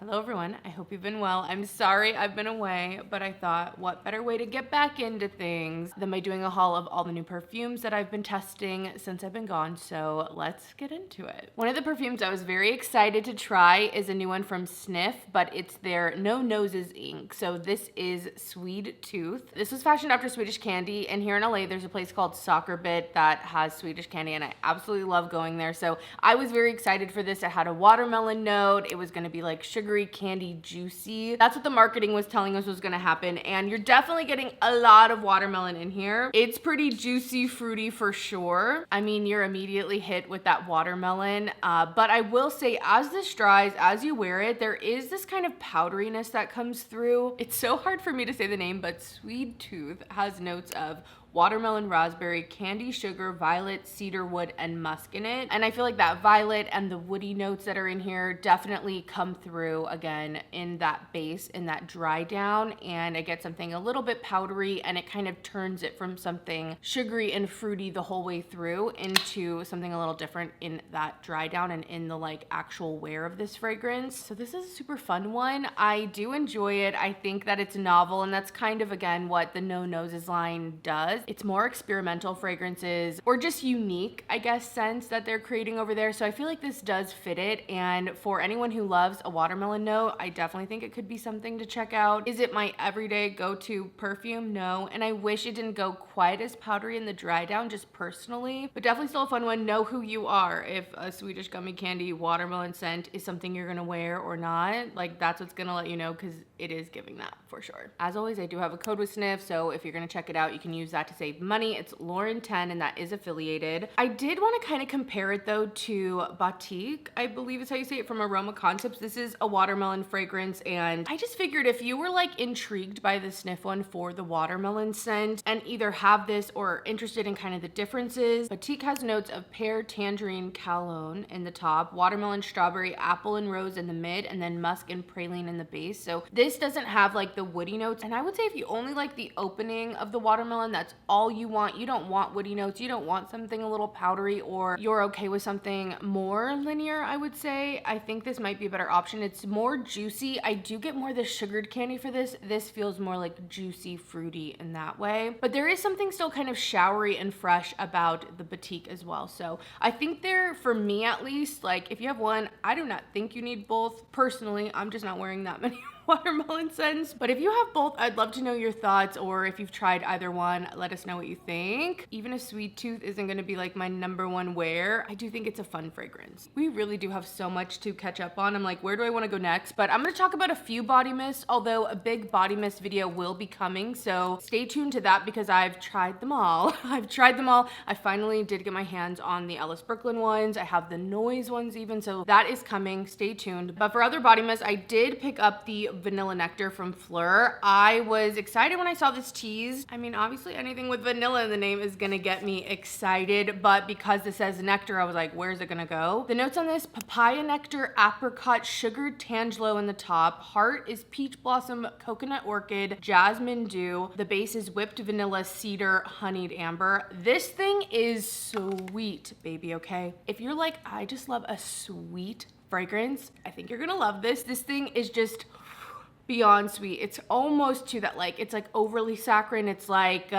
Hello everyone, I hope you've been well. I'm sorry I've been away, but I thought what better way to get back into things than by doing a haul of all the new perfumes that I've been testing since I've been gone, so let's get into it. One of the perfumes I was very excited to try is a new one from Snif, but it's their No Noses ink. So this is Sweet Tooth. This was fashioned after Swedish candy, and here in LA there's a place called Soccer Bit that has Swedish candy, and I absolutely love going there. So I was very excited for this. It had a watermelon note. It was gonna be like sugary candy juicy. That's what the marketing was telling us was gonna happen, and you're definitely getting a lot of watermelon in here. It's pretty juicy, fruity for sure. I mean, you're immediately hit with that watermelon, but I will say as this dries, as you wear it, there is this kind of powderiness that comes through. It's so hard for me to say the name, but Sweet Tooth has notes of watermelon, raspberry, candy, sugar, violet, cedar wood, and musk in it. And I feel like that violet and the woody notes that are in here definitely come through again in that base, in that dry down, and I get something a little bit powdery, and it kind of turns it from something sugary and fruity the whole way through into something a little different in that dry down and in the like actual wear of this fragrance. So this is a super fun one. I do enjoy it. I think that it's novel, and that's kind of again what the No Noses line does. It's more experimental fragrances or just unique, I guess, scents that they're creating over there. So I feel like this does fit it. And for anyone who loves a watermelon note, I definitely think it could be something to check out. Is it my everyday go-to perfume? No. And I wish it didn't go quite as powdery in the dry down, just personally, but definitely still a fun one. Know who you are. If a Swedish gummy candy watermelon scent is something you're gonna wear or not, like that's what's gonna let you know, because it is giving that for sure. As always, I do have a code with Snif, so if you're gonna check it out, you can use that to save money. It's Lauren10, and that is affiliated. I did want to kind of compare it though to Batikh, I believe is how you say it, from Aroma Concepts. This is a watermelon fragrance, and I just figured if you were like intrigued by the Snif one for the watermelon scent and either have this or interested in kind of the differences, Batikh has notes of pear, tangerine, cologne in the top, watermelon, strawberry, apple and rose in the mid, and then musk and praline in the base. So this doesn't have like the woody notes, and I would say if you only like the opening of the watermelon, that's all you want. You don't want woody notes, you don't want something a little powdery, or you're okay with something more linear, I would say. I think this might be a better option. It's more juicy. I do get more of the sugared candy for this. This feels more like juicy, fruity in that way. But there is something still kind of showery and fresh about the Batikh as well. So I think they're, for me at least, like if you have one, I do not think you need both. Personally, I'm just not wearing that many watermelon scents. But if you have both, I'd love to know your thoughts, or if you've tried either one, let us know what you think. Even if Sweet Tooth isn't gonna be like my #1 wear, I do think it's a fun fragrance. We really do have so much to catch up on. I'm like, where do I wanna go next? But I'm gonna talk about a few body mists, although a big body mist video will be coming, so stay tuned to that because I've tried them all. I've tried them all. I finally did get my hands on the Ellis Brooklyn ones. I have the Noise ones even, so that is coming. Stay tuned. But for other body mists, I did pick up the Vanilla Nectar from Phlur. I was excited when I saw this tease. I mean, obviously anything with vanilla in the name is gonna get me excited, but because this says nectar, I was like, where's it gonna go? The notes on this: papaya nectar, apricot, sugared tangelo in the top. Heart is peach blossom, coconut orchid, jasmine dew. The base is whipped vanilla, cedar, honeyed amber. This thing is sweet, baby, okay? If you're like, I just love a sweet fragrance, I think you're gonna love this. This thing is just beyond sweet. It's almost to that, like, it's like overly saccharine. It's like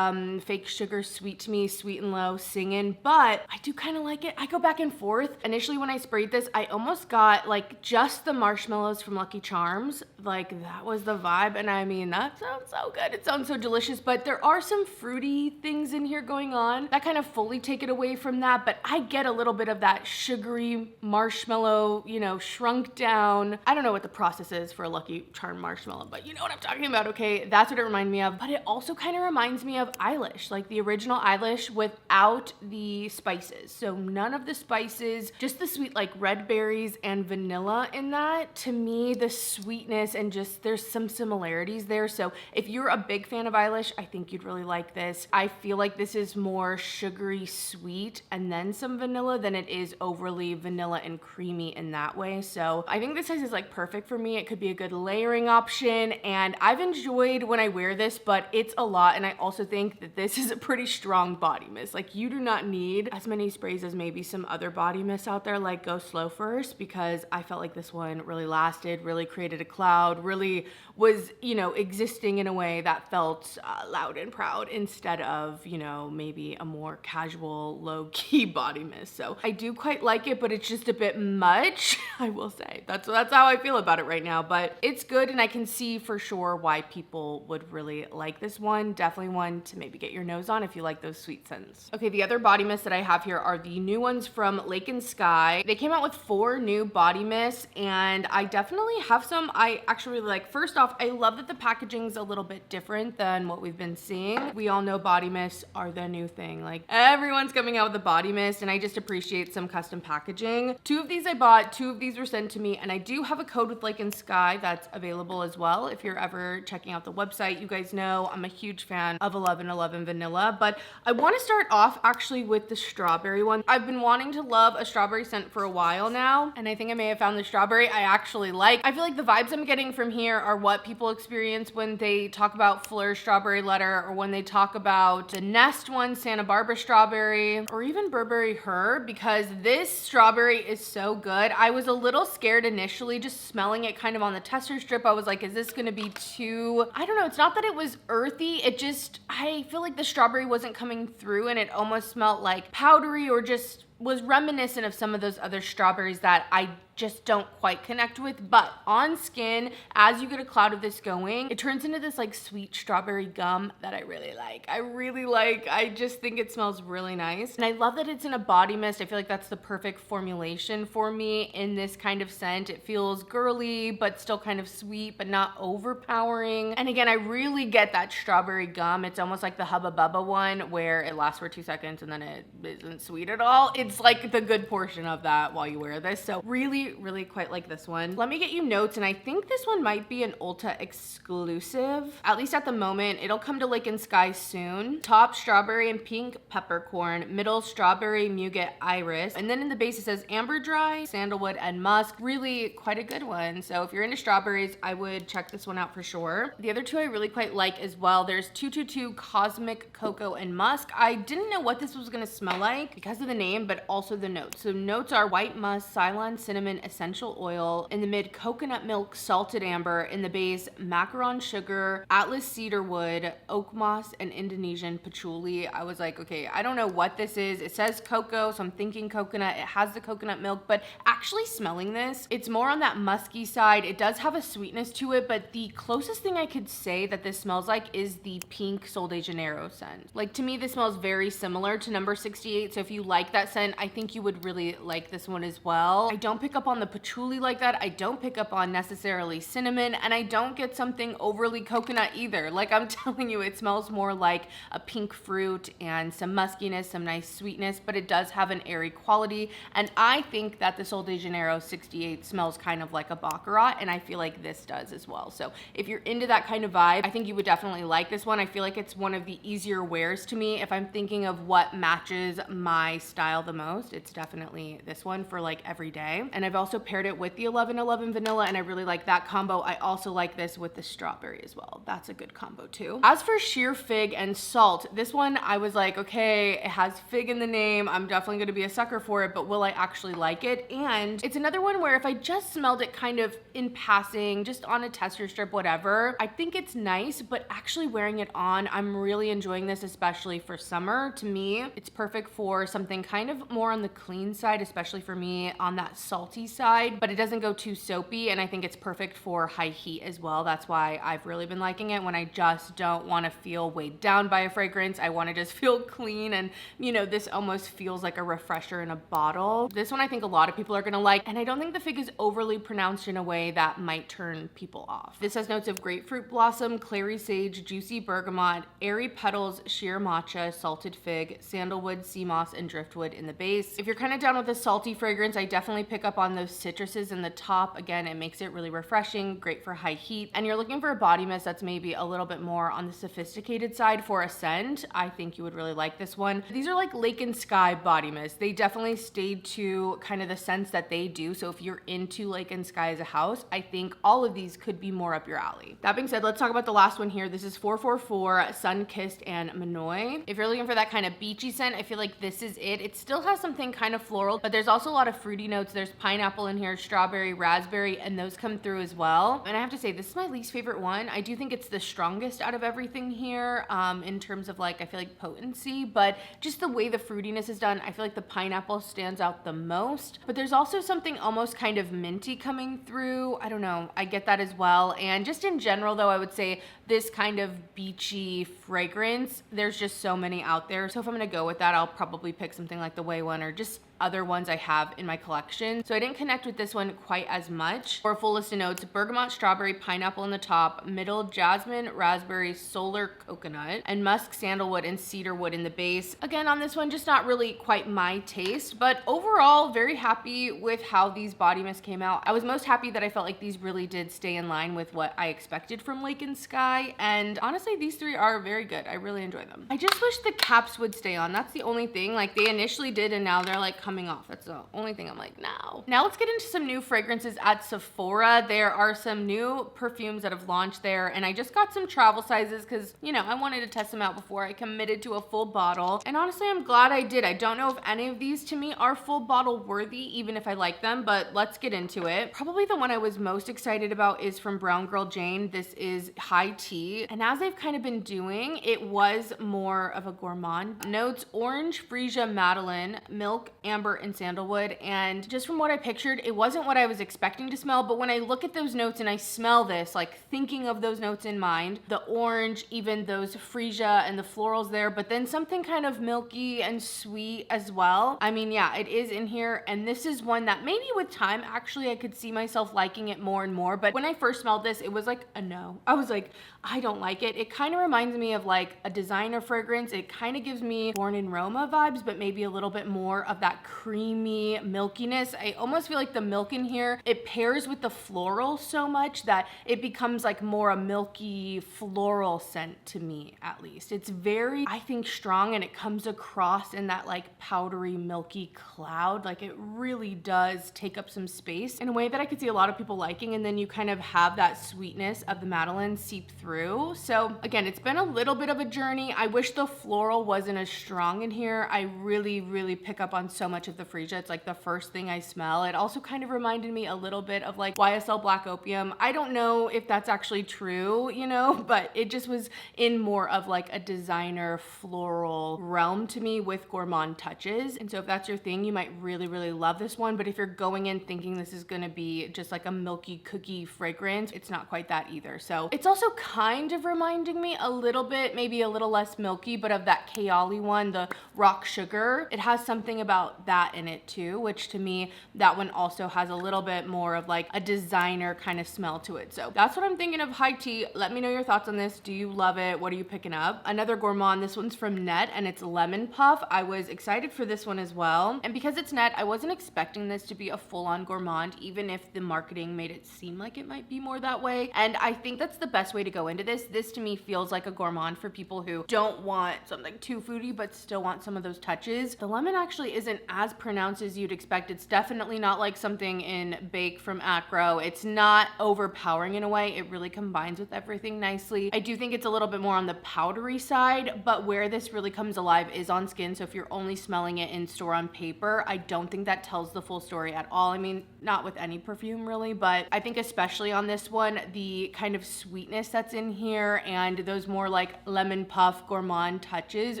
fake sugar sweet to me, sweet and low, singing, but I do kind of like it. I go back and forth. Initially when I sprayed this, I almost got like just the marshmallows from Lucky Charms. Like that was the vibe, and I mean, that sounds so good. It sounds so delicious, but there are some fruity things in here going on that kind of fully take it away from that, but I get a little bit of that sugary marshmallow, you know, shrunk down. I don't know what the process is for a Lucky Charm marshmallow, but you know what I'm talking about, okay? That's what it reminded me of. But it also kind of reminds me of Eilish, like the original Eilish without the spices. So none of the spices, just the sweet like red berries and vanilla in that. To me, the sweetness and just there's some similarities there. So if you're a big fan of Eilish, I think you'd really like this. I feel like this is more sugary sweet and then some vanilla than it is overly vanilla and creamy in that way. So I think this is like perfect for me. It could be a good layering option, and I've enjoyed when I wear this, but it's a lot, and I also think that this is a pretty strong body mist. Like, you do not need as many sprays as maybe some other body mists out there, like Go Slow First, because I felt like this one really lasted, really created a cloud, really was, you know, existing in a way that felt loud and proud instead of, you know, maybe a more casual, low-key body mist. So I do quite like it, but it's just a bit much, I will say. That's how I feel about it right now, but it's good, and I can see for sure why people would really like this one. Definitely one to maybe get your nose on if you like those sweet scents. Okay, the other body mists that I have here are the new ones from Lake and Skye. They came out with 4 new body mists, and I definitely have some I actually really like. First off, I love that the packaging's a little bit different than what we've been seeing. We all know body mists are the new thing. Like, everyone's coming out with a body mist, and I just appreciate some custom packaging. 2 of these I bought, 2 of these were sent to me, and I do have a code with Lake and Skye that's available as well. If you're ever checking out the website, you guys know I'm a huge fan of 1111 Vanilla, but I want to start off actually with the strawberry one. I've been wanting to love a strawberry scent for a while now, and I think I may have found the strawberry I actually like. I feel like the vibes I'm getting from here are what people experience when they talk about Phlur Strawberry Letter, or when they talk about the Nest one, Santa Barbara Strawberry, or even Burberry Her, because this strawberry is so good. I was a little scared initially just smelling it kind of on the tester strip. I was like, is this gonna be too, I don't know, it's not that it was earthy, it just, I feel like the strawberry wasn't coming through, and it almost smelled like powdery, or just was reminiscent of some of those other strawberries that I just don't quite connect with. But on skin, as you get a cloud of this going, it turns into this like sweet strawberry gum that I really like. I just think it smells really nice. And I love that it's in a body mist. I feel like that's the perfect formulation for me in this kind of scent. It feels girly, but still kind of sweet, but not overpowering. And again, I really get that strawberry gum. It's almost like the Hubba Bubba one, where it lasts for 2 seconds and then it isn't sweet at all. It's like the good portion of that while you wear this. So really quite like this one. Let me get you notes, and I think this one might be an Ulta exclusive, at least at the moment. It'll come to Lake and Skye soon. Top, strawberry and pink peppercorn. Middle, strawberry, muguet, iris. And then in the base it says amber dry, sandalwood, and musk. Really quite a good one. So if you're into strawberries, I would check this one out for sure. The other 2 I really quite like as well. There's 222 Cosmic Cocoa and Musk. I didn't know what this was gonna smell like because of the name, but also the notes. So notes are white musk, Ceylon cinnamon essential oil. In the mid, coconut milk, salted amber. In the base, macaron sugar, Atlas cedar wood, oak moss, and Indonesian patchouli. I was like, okay, I don't know what this is. It says cocoa, so I'm thinking coconut. It has the coconut milk, but actually smelling this, it's more on that musky side. It does have a sweetness to it, but the closest thing I could say that this smells like is the pink Sol de Janeiro scent. Like, to me, this smells very similar to number 68, so if you like that scent, I think you would really like this one as well. I don't pick up on the patchouli like that. I don't pick up on necessarily cinnamon, and I don't get something overly coconut either. Like, I'm telling you, it smells more like a pink fruit and some muskiness, some nice sweetness, but it does have an airy quality. And I think that the Sol de Janeiro 68 smells kind of like a Baccarat, and I feel like this does as well. So if you're into that kind of vibe, I think you would definitely like this one. I feel like it's one of the easier wears to me. If I'm thinking of what matches my style the most, it's definitely this one for like every day. And I've also paired it with the 1111 Vanilla, and I really like that combo. I also like this with the strawberry as well. That's a good combo too. As for sheer fig and salt, this one I was like, okay, it has fig in the name. I'm definitely gonna be a sucker for it, but will I actually like it? And it's another one where if I just smelled it kind of in passing, just on a tester strip, whatever, I think it's nice, but actually wearing it on, I'm really enjoying this, especially for summer. To me, it's perfect for something kind of more on the clean side, especially for me on that salty side, but it doesn't go too soapy, and I think it's perfect for high heat as well. That's why I've really been liking it when I just don't want to feel weighed down by a fragrance. I want to just feel clean, and you know, this almost feels like a refresher in a bottle. This one I think a lot of people are gonna like, and I don't think the fig is overly pronounced in a way that might turn people off. This has notes of grapefruit blossom, clary sage, juicy bergamot, airy petals, sheer matcha, salted fig, sandalwood, sea moss, and driftwood in the the base. If you're kind of down with a salty fragrance, I definitely pick up on those citruses in the top. Again, it makes it really refreshing, great for high heat. And you're looking for a body mist that's maybe a little bit more on the sophisticated side for a scent, I think you would really like this one. These are like Lake and Skye body mist. They definitely stayed to kind of the scents that they do. So if you're into Lake and Skye as a house, I think all of these could be more up your alley. That being said, let's talk about the last one here. This is 444 Sunkissed and Monoi. If you're looking for that kind of beachy scent, I feel like this is it. It still has something kind of floral, but there's also a lot of fruity notes. There's pineapple in here, strawberry, raspberry, and those come through as well. And I have to say, this is my least favorite one. I do think it's the strongest out of everything here in terms of like, I feel like potency, but just the way the fruitiness is done, I feel like the pineapple stands out the most. But there's also something almost kind of minty coming through. I don't know, I get that as well. And just in general though, I would say this kind of beachy fragrance, there's just so many out there. So if I'm gonna go with that, I'll probably pick something like the Way one or just other ones I have in my collection. So I didn't connect with this one quite as much. For a full list of notes, bergamot, strawberry, pineapple in the top, middle, jasmine, raspberry, solar, coconut, and musk, sandalwood, and cedarwood in the base. Again, on this one, just not really quite my taste, but overall, very happy with how these body mists came out. I was most happy that I felt like these really did stay in line with what I expected from Lake and Skye, and honestly, these three are very good. I really enjoy them. I just wish the caps would stay on. That's the only thing. Like, they initially did, and now they're like coming off. That's the only thing I'm like, no. Now let's get into some new fragrances at Sephora. There are some new perfumes that have launched there, and I just got some travel sizes because, you know, I wanted to test them out before I committed to a full bottle. And honestly, I'm glad I did. I don't know if any of these to me are full bottle worthy, even if I like them, but let's get into it. Probably the one I was most excited about is from Brown Girl Jane. This is High Tea. And as they've kind of been doing, it was more of a gourmand. Notes orange, freesia, madeleine, milk, amber, and sandalwood. And just from what I pictured, it wasn't what I was expecting to smell, but when I look at those notes and I smell this, like thinking of those notes in mind, the orange, even those freesia and the florals there, but then something kind of milky and sweet as well. I mean, yeah, it is in here. And this is one that maybe with time, actually, I could see myself liking it more and more. But when I first smelled this, it was like a no. I was like, I don't like it. It kind of reminds me of like a designer fragrance. It kind of gives me Born in Roma vibes, but maybe a little bit more of that creamy milkiness. I almost feel like the milk in here, it pairs with the floral so much that it becomes like more a milky floral scent to me, at least. It's very, I think, strong, and it comes across in that like powdery, milky cloud. Like, it really does take up some space in a way that I could see a lot of people liking, and then you kind of have that sweetness of the madeleine seep through. So again, it's been a little bit of a journey. I wish the floral wasn't as strong in here. I really pick up on so much of the freesia. It's like the first thing I smell. It also kind of reminded me a little bit of like YSL Black Opium. I don't know if that's actually true, you know, but it just was in more of like a designer floral realm to me with gourmand touches. And so if that's your thing, you might really love this one. But if you're going in thinking this is gonna be just like a milky cookie fragrance, it's not quite that either. So it's also kind of reminding me a little bit, maybe a little less milky, but of that Kayali one, the rock sugar. It has something about that in it too, which to me, that one also has a little bit more of like a designer kind of smell to it. So that's what I'm thinking of High Tea. Let me know your thoughts on this. Do you love it? What are you picking up? Another gourmand, this one's from Nette, and it's Lemon Puff. I was excited for this one as well. And because it's Nette, I wasn't expecting this to be a full-on gourmand, even if the marketing made it seem like it might be more that way. And I think that's the best way to go into this. This to me feels like a gourmand for people who don't want something too foodie, but still want some of those touches. The lemon actually isn't as pronounced as you'd expect. It's definitely not like something in Bake from Acro. It's not overpowering in a way. It really combines with everything nicely. I do think it's a little bit more on the powdery side, but where this really comes alive is on skin. So if you're only smelling it in store on paper, I don't think that tells the full story at all. I mean, not with any perfume really, but I think especially on this one, the kind of sweetness that's in here and those more like lemon puff gourmand touches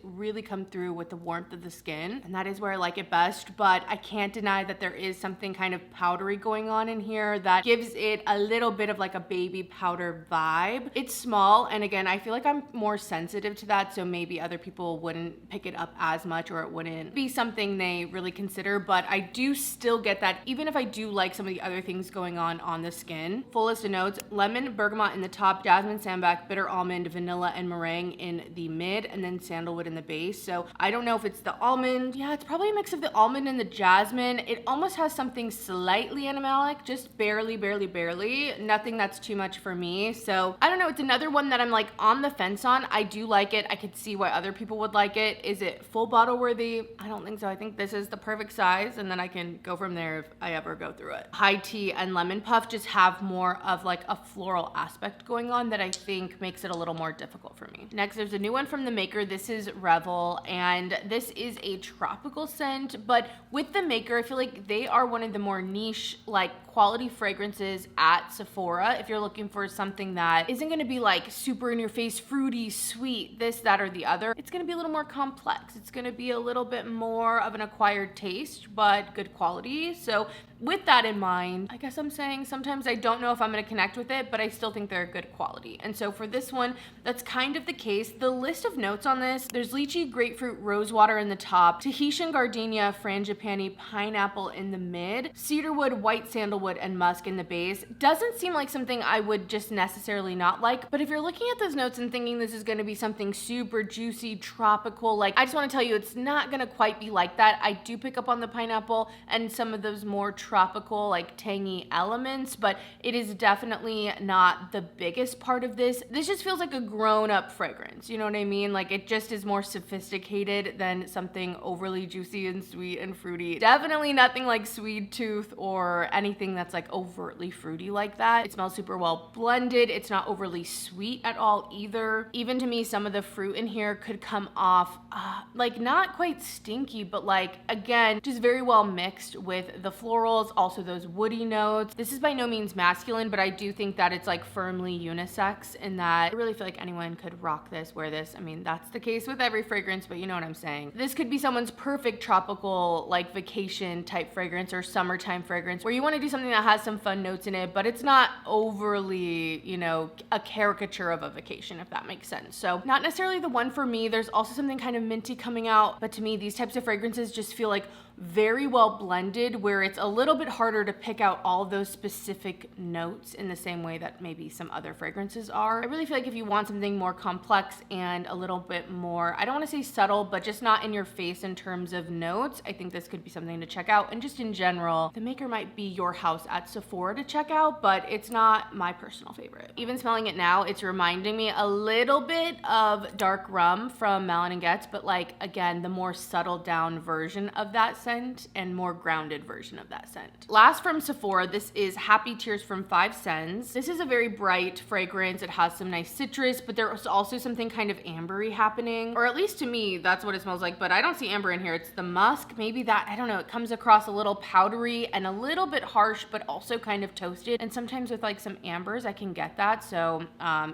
really come through with the warmth of the skin. And that is where I like it best, but I can't deny that there is something kind of powdery going on in here that gives it a little bit of like a baby powder vibe. It's small, and again, I feel like I'm more sensitive to that, so maybe other people wouldn't pick it up as much, or it wouldn't be something they really consider, but I do still get that even if I do like some of the other things going on the skin. Full list of notes: lemon, bergamot in the top, jasmine, sambac, bitter almond, vanilla, and meringue in the mid, and then sandalwood in the base. So I don't know if it's the almond. Yeah, it's probably a mix of the almond and the jasmine, it almost has something slightly animalic, just barely, barely, barely. Nothing that's too much for me. So I don't know, it's another one that I'm like on the fence on. I do like it. I could see why other people would like it. Is it full bottle worthy? I don't think so. I think this is the perfect size, and then I can go from there if I ever go through it. High tea and lemon puff just have more of like a floral aspect going on that I think makes it a little more difficult for me. Next, there's a new one from the Maker. This is Revel, and this is a tropical scent, but with the Maker, I feel like they are one of the more niche, like quality fragrances at Sephora. If you're looking for something that isn't gonna be like super in your face, fruity, sweet, this, that, or the other, it's gonna be a little more complex. It's gonna be a little bit more of an acquired taste, but good quality. So with that in mind, I guess I'm saying sometimes I don't know if I'm gonna connect with it, but I still think they're good quality. And so for this one, that's kind of the case. The list of notes on this, there's lychee, grapefruit, rosewater in the top, Tahitian gardenia, frangipani, pineapple in the mid, cedarwood, white sandalwood, and musk in the base. Doesn't seem like something I would just necessarily not like, but if you're looking at those notes and thinking this is gonna be something super juicy, tropical, like I just wanna tell you it's not gonna quite be like that. I do pick up on the pineapple and some of those more tropical, like tangy elements, but it is definitely not the biggest part of this. This just feels like a grown-up fragrance, you know what I mean? Like it just is more sophisticated than something overly juicy and sweet and fruity. Definitely nothing like Sweet Tooth or anything that's like overtly fruity like that. It smells super well blended. It's not overly sweet at all either. Even to me, some of the fruit in here could come off like not quite stinky, but like again, just very well mixed with the florals, also those woody notes. This is by no means masculine, but I do think that it's like firmly unisex in that I really feel like anyone could rock this, wear this. I mean, that's the case with every fragrance, but you know what I'm saying. This could be someone's perfect tropical, like vacation type fragrance or summertime fragrance where you want to do something that has some fun notes in it, but it's not overly, you know, a caricature of a vacation, if that makes sense. So not necessarily the one for me. There's also something kind of minty coming out, but to me, these types of fragrances just feel like very well blended, where it's a little bit harder to pick out all those specific notes in the same way that maybe some other fragrances are. I really feel like if you want something more complex and a little bit more, I don't want to say subtle, but just not in your face in terms of notes, I think this could be something to check out. And just in general, the Maker might be your house at Sephora to check out, but it's not my personal favorite. Even smelling it now, it's reminding me a little bit of Dark Rum from Malin & Getz, but like, again, the more subtle down version of that scent and more grounded version of that scent. Last from Sephora, this is Happy Tears from 5 Cents. This is a very bright fragrance. It has some nice citrus, but there's also something kind of ambery happening, or at least to me, that's what it smells like, but I don't see amber in here. It's the musk, maybe that, I don't know, it comes across a little powdery and a little bit harsh, but also kind of toasted. And sometimes with like some ambers, I can get that. So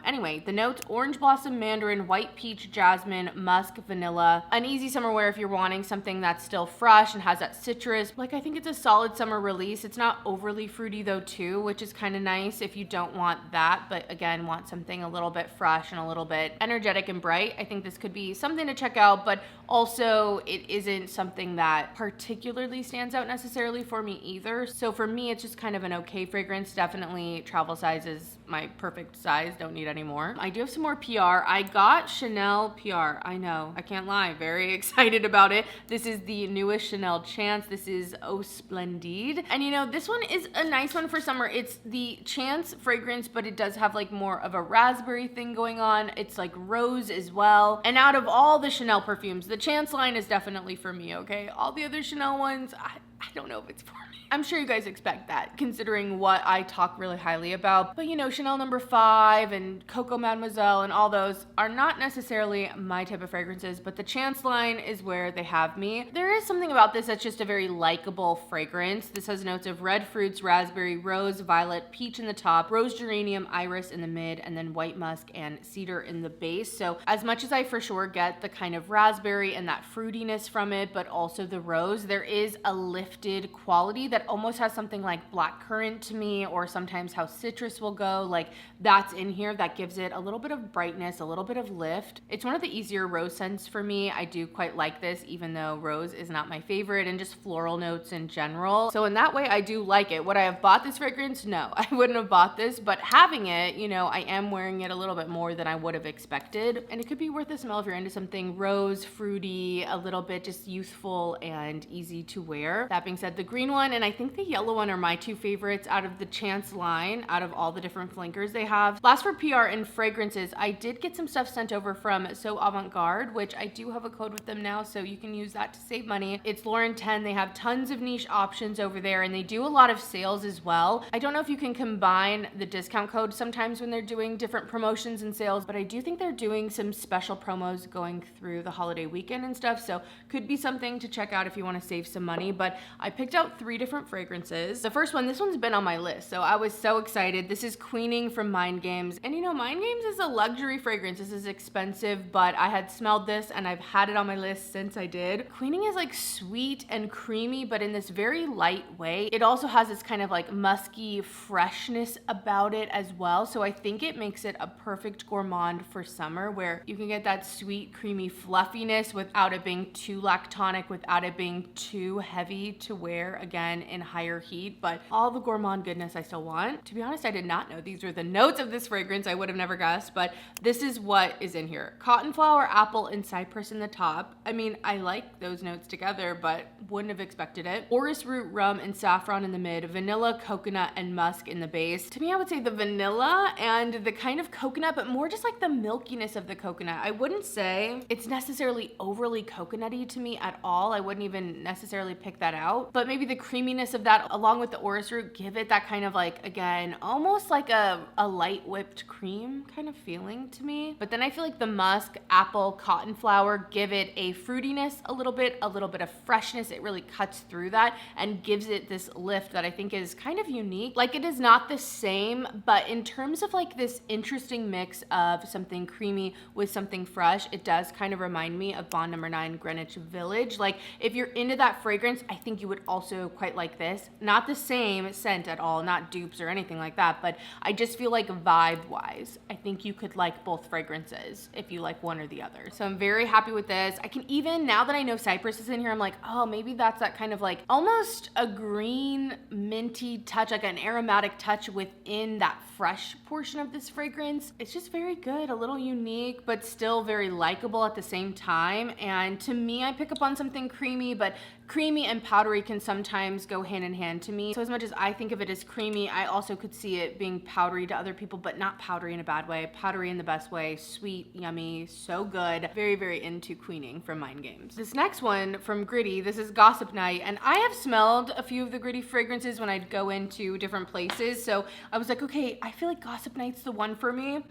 anyway, the notes, orange blossom, mandarin, white peach, jasmine, musk, vanilla. An easy summer wear if you're wanting something that's still fresh and has that citrus. Like, I think it's a solid summer release. It's not overly fruity though too, which is kind of nice if you don't want that, but again, want something a little bit fresh and a little bit energetic and bright. I think this could be something to check out, but also it isn't something that particularly stands out necessarily for me either. So for me, it's just kind of an okay fragrance. Definitely travel size is my perfect size. Don't need any more. I do have some more PR. I got Chanel PR. I know, I can't lie. Very excited about it. This is the newest Chanel Chance. This is Oh Splendide. And you know, this one is a nice one for summer. It's the Chance fragrance, but it does have like more of a raspberry thing going on. It's like rose as well. And out of all the Chanel perfumes, the Chance line is definitely for me, okay? All the other Chanel ones, I don't know if it's for me. I'm sure you guys expect that, considering what I talk really highly about. But you know, Chanel No. 5 and Coco Mademoiselle and all those are not necessarily my type of fragrances, but the Chance line is where they have me. There is something about this that's just a very likable fragrance. This has notes of red fruits, raspberry, rose, violet, peach in the top, rose geranium, iris in the mid, and then white musk and cedar in the base. So as much as I for sure get the kind of raspberry and that fruitiness from it, but also the rose, there is a lift lifted quality that almost has something like blackcurrant to me, or sometimes how citrus will go. Like that's in here that gives it a little bit of brightness, a little bit of lift. It's one of the easier rose scents for me. I do quite like this, even though rose is not my favorite, and just floral notes in general. So in that way, I do like it. Would I have bought this fragrance? No, I wouldn't have bought this, but having it, you know, I am wearing it a little bit more than I would have expected. And it could be worth a smell if you're into something rose, fruity, a little bit just youthful and easy to wear. That being said, the green one and I think the yellow one are my two favorites out of the Chance line, out of all the different flankers they have. Last for PR and fragrances, I did get some stuff sent over from So Avant Garde, which I do have a code with them now, so you can use that to save money. It's Lauren 10. They have tons of niche options over there, and they do a lot of sales as well. I don't know if you can combine the discount code sometimes when they're doing different promotions and sales, but I do think they're doing some special promos going through the holiday weekend and stuff, so could be something to check out if you want to save some money. But I picked out 3 different fragrances. The first one, this one's been on my list, so I was so excited. This is Queening from Mind Games, and you know, Mind Games is a luxury fragrance. This is expensive, but I had smelled this and I've had it on my list since I did. Queening is like sweet and creamy, but in this very light way. It also has this kind of like musky freshness about it as well, so I think it makes it a perfect gourmand for summer, where you can get that sweet creamy fluffiness without it being too lactonic, without it being too heavy to wear, again in higher heat, but all the gourmand goodness I still want. To be honest, I did not know these were the notes of this fragrance. I would have never guessed, but this is what is in here. Cotton flower, apple, and cypress in the top. I mean, I like those notes together, but wouldn't have expected it. Orris root, rum, and saffron in the mid, vanilla, coconut, and musk in the base. To me, I would say the vanilla and the kind of coconut, but more just like the milkiness of the coconut. I wouldn't say it's necessarily overly coconutty to me at all. I wouldn't even necessarily pick that out, but maybe the creaminess of that along with the orris root give it that kind of like, again, almost like a light whipped cream kind of feeling to me. But then I feel like the musk, apple, cotton flower give it a fruitiness, a little bit of freshness. It really cuts through that and gives it this lift that I think is kind of unique. Like, it is not the same, but in terms of like this interesting mix of something creamy with something fresh, it does kind of remind me of Bond No. 9 Greenwich Village. Like, if you're into that fragrance, I think you would also quite like this. Not the same scent at all, not dupes or anything like that, but I just feel like vibe wise, I think you could like both fragrances if you like one or the other. So I'm very happy with this. I can even, now that I know cypress is in here, I'm like, oh, maybe that's that kind of like almost a green minty touch, like an aromatic touch within that fresh portion of this fragrance. It's just very good, a little unique, but still very likable at the same time. And to me, I pick up on something creamy, but creamy and powdery can sometimes go hand in hand to me. So as much as I think of it as creamy, I also could see it being powdery to other people, but not powdery in a bad way, powdery in the best way, sweet, yummy, so good. Very, very into Queening from Mind Games. This next one from Gritti, this is Gossip Night, and I have smelled a few of the Gritti fragrances when I'd go into different places, so I was like, okay, I feel like Gossip Night's the one for me.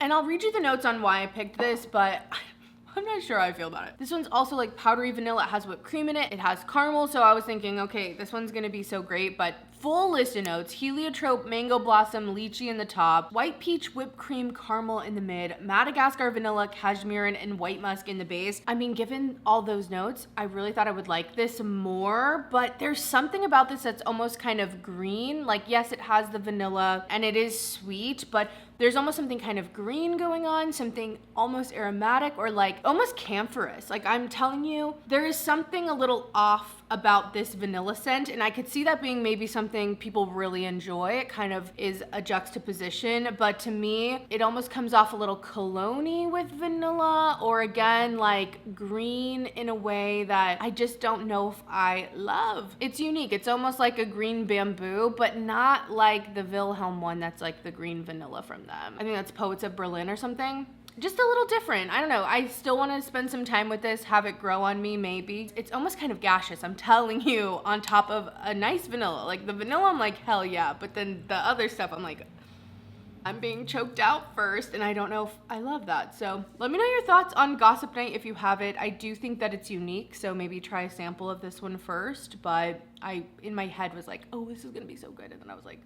And I'll read you the notes on why I picked this, but I'm not sure how I feel about it. This one's also like powdery vanilla. It has whipped cream in it. It has caramel. So I was thinking, okay, this one's gonna be so great, but full list of notes: heliotrope, mango blossom, lychee in the top, white peach, whipped cream, caramel in the mid, Madagascar vanilla, cashmere, and white musk in the base. I mean, given all those notes, I really thought I would like this more, but there's something about this that's almost kind of green. Like, yes, it has the vanilla and it is sweet, but there's almost something kind of green going on, something almost aromatic or like almost camphorous. Like, I'm telling you, there is something a little off about this vanilla scent, and I could see that being maybe something people really enjoy. It kind of is a juxtaposition, but to me, it almost comes off a little cologne-y with vanilla, or again, like green in a way that I just don't know if I love. It's unique. It's almost like a green bamboo, but not like the Wilhelm one that's like the green vanilla from them. I think that's Poets of Berlin or something. Just a little different. I don't know. I still want to spend some time with this, have it grow on me maybe. It's almost kind of gaseous, I'm telling you, on top of a nice vanilla. Like, the vanilla, I'm like, hell yeah. But then the other stuff, I'm like, I'm being choked out first, and I don't know if I love that. So let me know your thoughts on Gossip Night if you have it. I do think that it's unique, so maybe try a sample of this one first. But I, in my head, was like, oh, this is gonna be so good. And then I was like,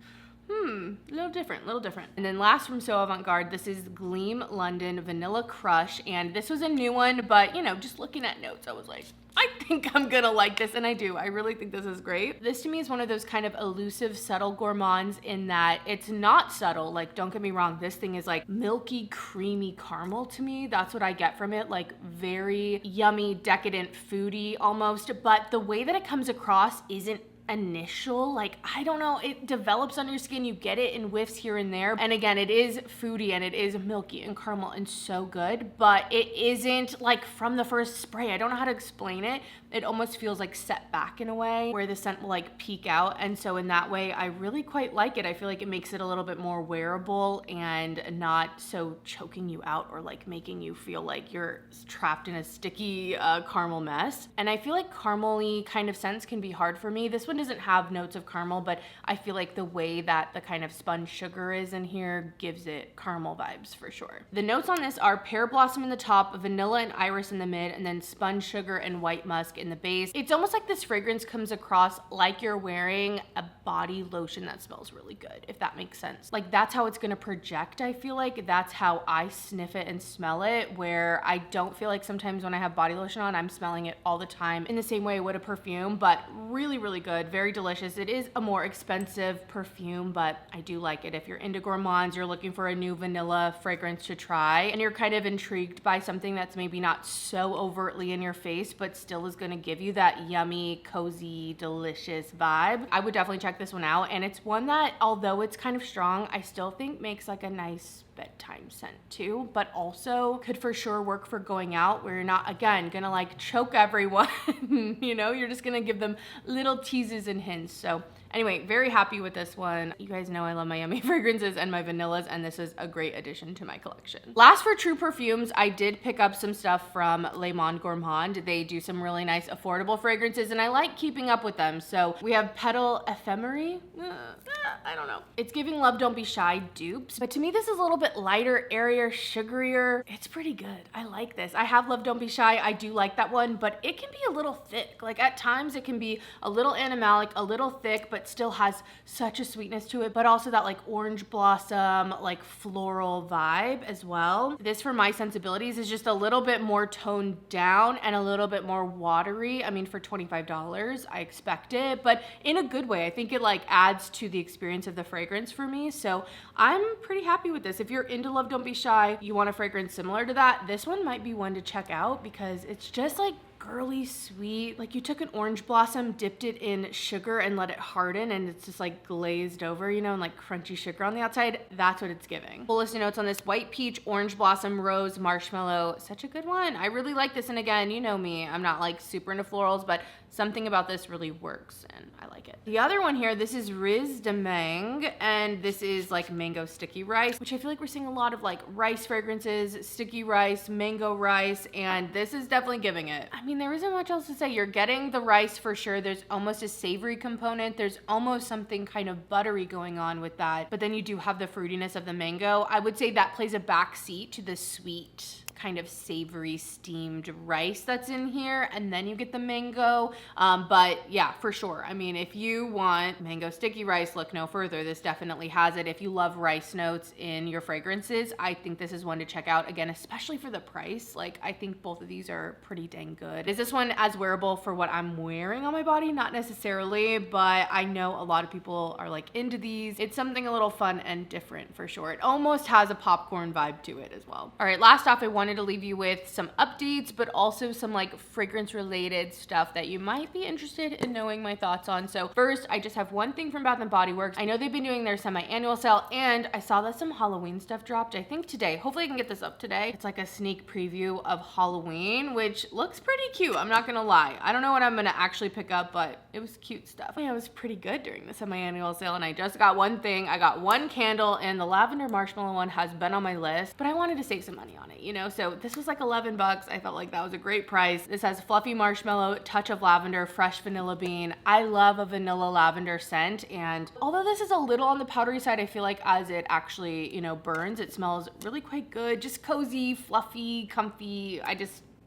a little different, little different. And then last from So Avant Garde, this is Gleam London Vanilla Crush. And this was a new one, but you know, just looking at notes, I was like, I think I'm gonna like this, and I do. I really think this is great. This to me is one of those kind of elusive, subtle gourmands in that it's not subtle. Like, don't get me wrong, this thing is like milky, creamy caramel to me. That's what I get from it. Like, very yummy, decadent, foodie almost. But the way that it comes across isn't initial. Like, I don't know, it develops on your skin. You get it in whiffs here and there. And again, it is foodie and it is milky and caramel and so good, but it isn't like from the first spray. I don't know how to explain it. It almost feels like set back in a way where the scent will like peek out. And so in that way, I really quite like it. I feel like it makes it a little bit more wearable and not so choking you out or like making you feel like you're trapped in a sticky caramel mess. And I feel like caramel-y kind of scents can be hard for me. This one doesn't have notes of caramel, but I feel like the way that the kind of spun sugar is in here gives it caramel vibes for sure. The notes on this are pear blossom in the top, vanilla and iris in the mid, and then spun sugar and white musk in the base. It's almost like this fragrance comes across like you're wearing a body lotion that smells really good, if that makes sense. Like, that's how it's gonna project. I feel like that's how I sniff it and smell it, where I don't feel like sometimes when I have body lotion on, I'm smelling it all the time in the same way I would a perfume, but really, really good. Very delicious. It is a more expensive perfume, but I do like it. If you're into gourmands, you're looking for a new vanilla fragrance to try, and you're kind of intrigued by something that's maybe not so overtly in your face, but still is gonna give you that yummy, cozy, delicious vibe, I would definitely check this one out. And it's one that, although it's kind of strong, I still think makes like a nice bedtime scent too, but also could for sure work for going out where you're not, again, gonna like choke everyone. You know, you're just gonna give them little teases and hints. So anyway, very happy with this one. You guys know I love my yummy fragrances and my vanillas, and this is a great addition to my collection. Last, for true perfumes, I did pick up some stuff from Monde Gourmande. They do some really nice affordable fragrances, and I like keeping up with them. So we have Pétale Éphémère. I don't know. It's giving Love Don't Be Shy dupes, but to me this is a little bit lighter, airier, sugarier. It's pretty good. I like this. I have Love Don't Be Shy. I do like that one, but it can be a little thick. Like, at times it can be a little animalic, a little thick, but still has such a sweetness to it, but also that like orange blossom, like floral vibe as well. This, for my sensibilities, is just a little bit more toned down and a little bit more watery. I mean, for $25, I expect it, but in a good way. I think it like adds to the experience of the fragrance for me. So I'm pretty happy with this. If you're into Love Don't Be Shy, you want a fragrance similar to that, this one might be one to check out because it's just like girly sweet. Like, you took an orange blossom, dipped it in sugar and let it harden, and it's just like glazed over, you know, and like crunchy sugar on the outside. That's what it's giving. Full list of notes on this: white peach, orange blossom, rose, marshmallow. Such a good one. I really like this. And again, you know me, I'm not like super into florals, but something about this really works and I like it. The other one here, this is Riz de Mangue, and this is like mango sticky rice, which I feel like we're seeing a lot of like rice fragrances, sticky rice, mango rice, and this is definitely giving it. I mean, there isn't much else to say. You're getting the rice for sure. There's almost a savory component. There's almost something kind of buttery going on with that, but then you do have the fruitiness of the mango. I would say that plays a back seat to the sweet kind of savory steamed rice that's in here, and then you get the mango. But yeah, for sure. I mean, if you want mango sticky rice, look no further. This definitely has it. If you love rice notes in your fragrances, I think this is one to check out. Again, especially for the price. Like, I think both of these are pretty dang good. Is this one as wearable for what I'm wearing on my body? Not necessarily, but I know a lot of people are like into these. It's something a little fun and different for sure. It almost has a popcorn vibe to it as well. All right, last off, I wanted to leave you with some updates, but also some like fragrance related stuff that you might be interested in knowing my thoughts on. So first, I just have one thing from Bath & Body Works. I know they've been doing their semi-annual sale, and I saw that some Halloween stuff dropped, I think today. Hopefully I can get this up today. It's like a sneak preview of Halloween, which looks pretty cute. I'm not gonna lie. I don't know what I'm gonna actually pick up, but it was cute stuff. Yeah, it was pretty good during the semi-annual sale, and I just got one thing. I got one candle, and the lavender marshmallow one has been on my list, but I wanted to save some money on it, you know? So this was like 11 bucks. I felt like that was a great price. This has fluffy marshmallow, touch of lavender, fresh vanilla bean. I love a vanilla lavender scent, and although this is a little on the powdery side, I feel like as it actually, you know, burns, it smells really quite good. Just cozy, fluffy, comfy.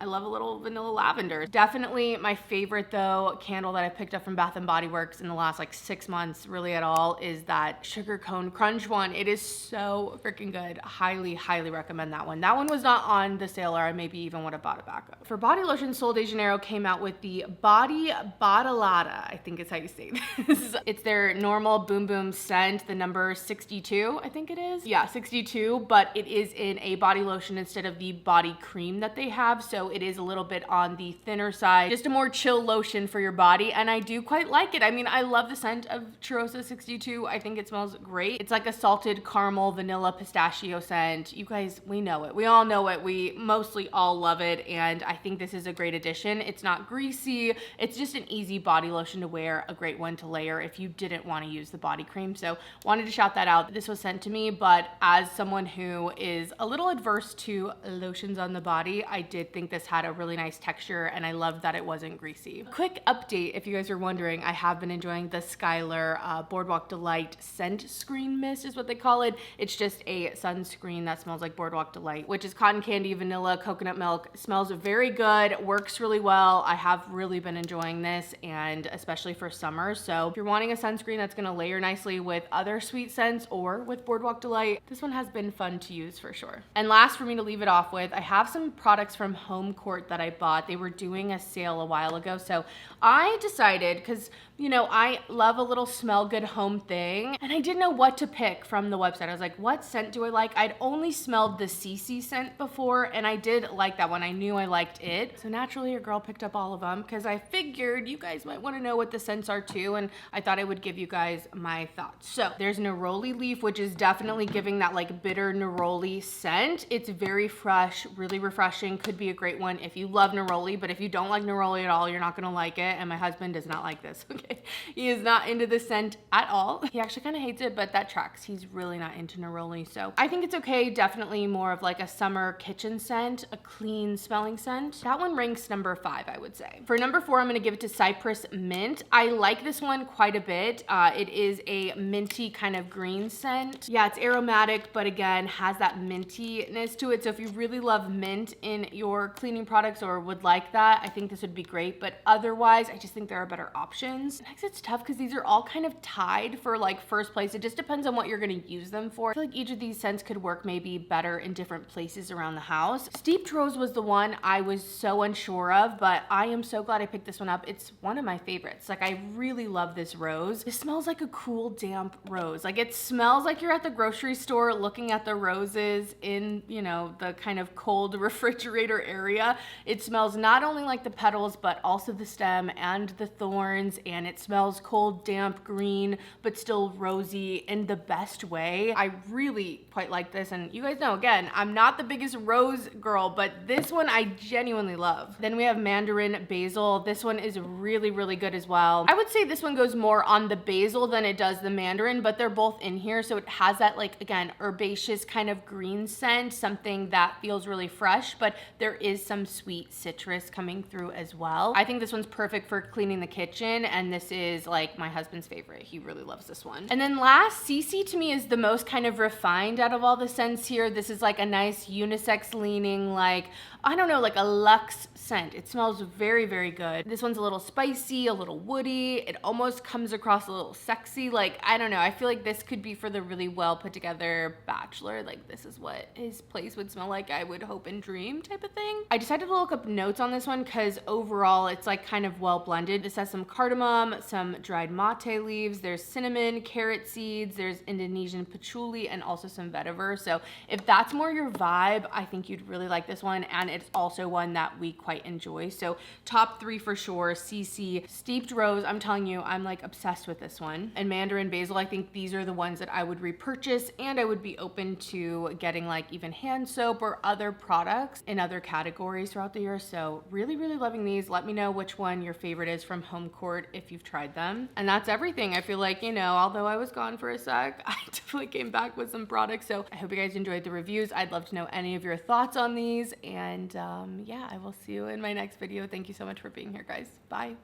I love a little vanilla lavender. Definitely my favorite though candle that I picked up from Bath & Body Works in the last like 6 months really at all is that Sugar Cone Crunch one. It is so freaking good. Highly, highly recommend that one. That one was not on the sale, or I maybe even would have bought it back up. For body lotion, Sol de Janeiro came out with the Body Badalada, I think is how you say this. It's their normal Boom Boom scent, the number 62, I think it is. Yeah, 62, but it is in a body lotion instead of the body cream that they have. So it is a little bit on the thinner side, just a more chill lotion for your body. And I do quite like it. I mean, I love the scent of Cheirosa 62. I think it smells great. It's like a salted caramel, vanilla, pistachio scent. You guys, we know it. We all know it. We mostly all love it. And I think this is a great addition. It's not greasy. It's just an easy body lotion to wear, a great one to layer if you didn't want to use the body cream. So wanted to shout that out. This was sent to me, but as someone who is a little adverse to lotions on the body, I did think this had a really nice texture and I loved that it wasn't greasy. Quick update, if you guys are wondering, I have been enjoying the Skylar Boardwalk Delight Scent-Screen Mist is what they call it. It's just a sunscreen that smells like Boardwalk Delight, which is cotton candy, vanilla, coconut milk. It smells very good, works really well. I have really been enjoying this, and especially for summer. So if you're wanting a sunscreen that's gonna layer nicely with other sweet scents or with Boardwalk Delight, this one has been fun to use for sure. And last, for me to leave it off with, I have some products from Homecourt that I bought. They were doing a sale a while ago. So I decided, because you know, I love a little smell good home thing, and I didn't know what to pick from the website. I was like, what scent do I like? I'd only smelled the CC scent before, and I did like that one. I knew I liked it. So naturally, your girl picked up all of them because I figured you guys might want to know what the scents are too, and I thought I would give you guys my thoughts. So there's Neroli Leaf, which is definitely giving that like bitter neroli scent. It's very fresh, really refreshing. Could be a great one if you love neroli, but if you don't like neroli at all, you're not gonna like it. And my husband does not like this, okay? He is not into the scent at all. He actually kind of hates it, but that tracks. He's really not into neroli. So I think it's okay. Definitely more of like a summer kitchen scent, a clean smelling scent. That one ranks number 5, I would say. For number 4, I'm gonna give it to Cypres Mint. I like this one quite a bit. It is a minty kind of green scent. Yeah, it's aromatic, but again, has that mintiness to it. So if you really love mint in your cleaning products or would like that, I think this would be great. But otherwise, I just think there are better options. Next, it's tough because these are all kind of tied for like first place. It just depends on what you're gonna use them for. I feel like each of these scents could work maybe better in different places around the house. Steeped Rose was the one I was so unsure of, but I am so glad I picked this one up. It's one of my favorites. Like, I really love this rose. This smells like a cool, damp rose. Like, it smells like you're at the grocery store looking at the roses in, you know, the kind of cold refrigerator area. It smells not only like the petals, but also the stem and the thorns, and it smells cold, damp, green, but still rosy in the best way. I really quite like this, and you guys know, again, I'm not the biggest rose girl, but this one I genuinely love. Then we have Mandarin Basil. This one is really, really good as well. I would say this one goes more on the basil than it does the mandarin, but they're both in here, so it has that, like, again, herbaceous kind of green scent, something that feels really fresh, but there is some sweet citrus coming through as well. I think this one's perfect for cleaning the kitchen, and this is like my husband's favorite. He really loves this one. And then last, CC to me is the most kind of refined out of all the scents here. This is like a nice unisex leaning, like, I don't know, like a luxe scent. It smells very, very good. This one's a little spicy, a little woody. It almost comes across a little sexy. Like, I don't know. I feel like this could be for the really well put together bachelor. Like, this is what his place would smell like, I would hope and dream type of thing. I decided to look up notes on this one because overall it's like kind of well blended. This has some cardamom, some dried mate leaves, there's cinnamon, carrot seeds, there's Indonesian patchouli, and also some vetiver. So if that's more your vibe, I think you'd really like this one. And it's also one that we quite enjoy. So top 3 for sure. CC, Steeped Rose, I'm telling you, I'm like obsessed with this one. And Mandarin Basil, I think these are the ones that I would repurchase, and I would be open to getting like even hand soap or other products in other categories throughout the year. So really, really loving these. Let me know which one your favorite is from Homecourt if you've tried them. And that's everything. I feel like, you know, although I was gone for a sec, I definitely came back with some products. So I hope you guys enjoyed the reviews. I'd love to know any of your thoughts on these. And yeah, I will see you in my next video. Thank you so much for being here, guys. Bye.